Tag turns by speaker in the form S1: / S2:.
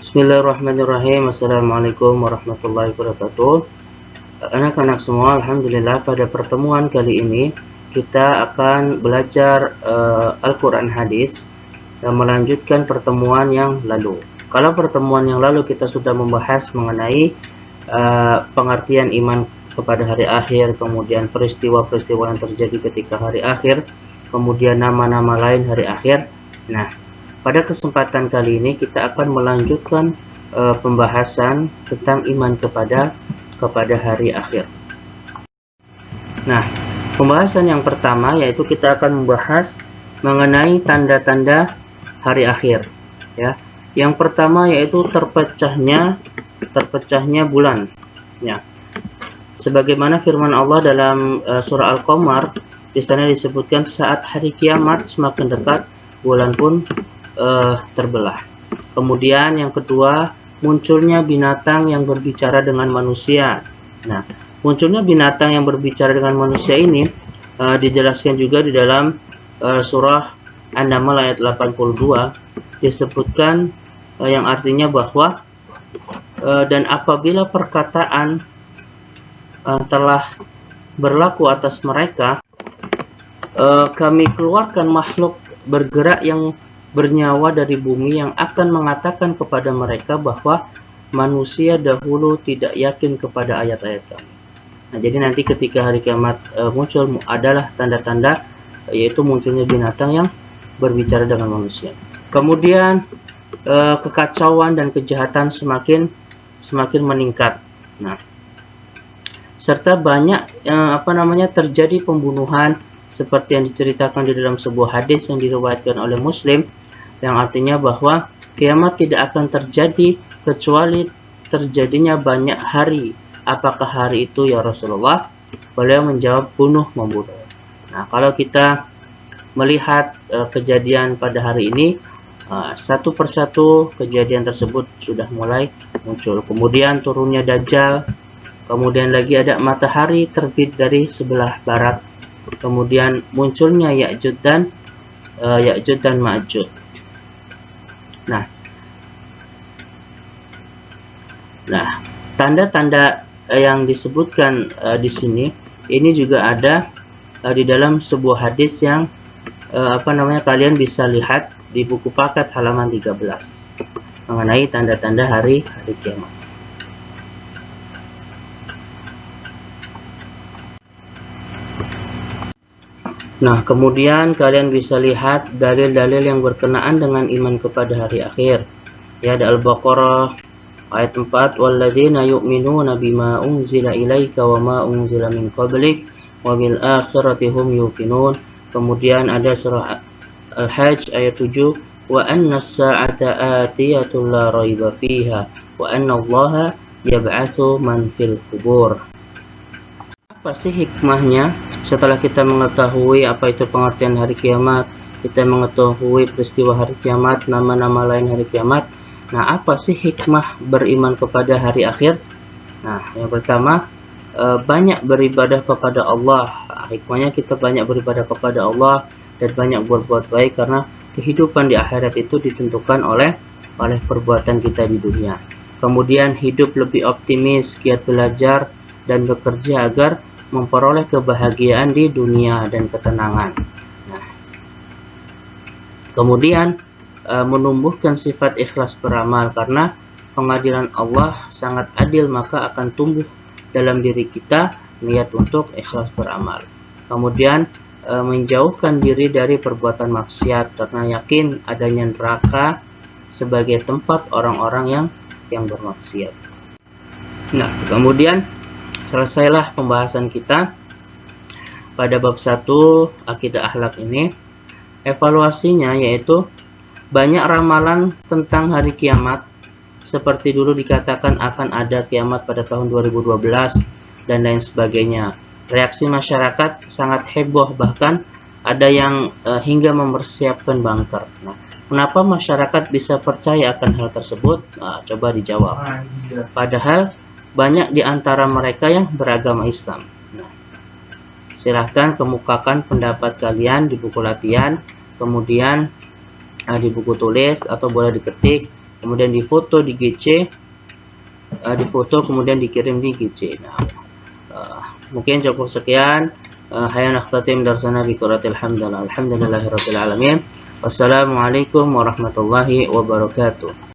S1: Bismillahirrahmanirrahim. Assalamualaikum warahmatullahi wabarakatuh. Anak-anak semua, alhamdulillah pada pertemuan kali ini kita akan belajar Al-Quran hadis dan melanjutkan pertemuan yang lalu. Kalau pertemuan yang lalu kita sudah membahas mengenai pengertian iman kepada hari akhir, kemudian peristiwa-peristiwa yang terjadi ketika hari akhir, kemudian nama-nama lain hari akhir. Nah, pada kesempatan kali ini kita akan melanjutkan pembahasan tentang iman kepada hari akhir. Nah, pembahasan yang pertama yaitu kita akan membahas mengenai tanda-tanda hari akhir. Ya, yang pertama yaitu terpecahnya bulan. Ya, sebagaimana firman Allah dalam surah Al-Qamar, di sana disebutkan saat hari kiamat semakin dekat, bulan pun terbelah. Kemudian yang kedua, munculnya binatang yang berbicara dengan manusia. Nah, munculnya binatang yang berbicara dengan manusia ini dijelaskan juga di dalam surah An-Naml ayat 82, disebutkan yang artinya bahwa dan apabila perkataan telah berlaku atas mereka, kami keluarkan makhluk bergerak yang bernyawa dari bumi yang akan mengatakan kepada mereka bahwa manusia dahulu tidak yakin kepada ayat-ayat kami. Nah, jadi nanti ketika hari kiamat muncul adalah tanda-tanda, yaitu munculnya binatang yang berbicara dengan manusia. Kemudian kekacauan dan kejahatan semakin meningkat. Nah, serta banyak terjadi pembunuhan seperti yang diceritakan di dalam sebuah hadis yang diriwayatkan oleh Muslim, yang artinya bahwa kiamat tidak akan terjadi kecuali terjadinya banyak hari. Apakah hari itu ya Rasulullah? Beliau menjawab bunuh membunuh. Nah, kalau kita melihat kejadian pada hari ini, satu persatu kejadian tersebut sudah mulai muncul. Kemudian turunnya Dajjal, kemudian lagi ada matahari terbit dari sebelah barat, kemudian munculnya Ya'juj dan Ma'juj. Nah, tanda-tanda yang disebutkan di sini ini juga ada di dalam sebuah hadis yang kalian bisa lihat di buku paket halaman 13 mengenai tanda-tanda hari kiamat. Nah, kemudian kalian bisa lihat dalil-dalil yang berkenaan dengan iman kepada hari akhir. Ya, ada Al-Baqarah ayat 4, walladzina yu'minuna bima unzila ilaika wa ma unzila min qablik wa bil akhirati hum yuqinun. Kemudian ada surah Al-Hajj ayat 7, wa anna as-sa'ata atiyatun la raiba fiha wa anna Allaha yab'atsu man fil qubur. Apa sih hikmahnya setelah kita mengetahui apa itu pengertian hari kiamat, kita mengetahui peristiwa hari kiamat, nama-nama lain hari kiamat? Nah, apa sih hikmah beriman kepada hari akhir? Nah, yang pertama, banyak beribadah kepada Allah. Hikmahnya kita banyak beribadah kepada Allah dan banyak berbuat baik, karena kehidupan di akhirat itu ditentukan oleh perbuatan kita di dunia. Kemudian hidup lebih optimis, giat belajar dan bekerja agar memperoleh kebahagiaan di dunia dan ketenangan. Nah, kemudian menumbuhkan sifat ikhlas beramal, karena pengadilan Allah sangat adil, maka akan tumbuh dalam diri kita niat untuk ikhlas beramal. Kemudian menjauhkan diri dari perbuatan maksiat, karena yakin adanya neraka sebagai tempat orang-orang yang bermaksiat. Nah, kemudian selesailah pembahasan kita pada bab 1 akidah akhlak ini. Evaluasinya yaitu banyak ramalan tentang hari kiamat, seperti dulu dikatakan akan ada kiamat pada tahun 2012 dan lain sebagainya. Reaksi masyarakat sangat heboh, bahkan ada yang hingga mempersiapkan bunker. Nah, kenapa masyarakat bisa percaya akan hal tersebut? Nah, coba dijawab. Padahal banyak di antara mereka yang beragama Islam. Nah, silahkan kemukakan pendapat kalian di buku latihan, kemudian di buku tulis, atau boleh diketik kemudian difoto di GC, difoto kemudian dikirim di GC. Nah, mungkin cukup sekian. Hayya nakhtatim darsana bi qiraatil hamdalillah. Alhamdulillahirabbil alamin. Wassalamualaikum warahmatullahi wabarakatuh.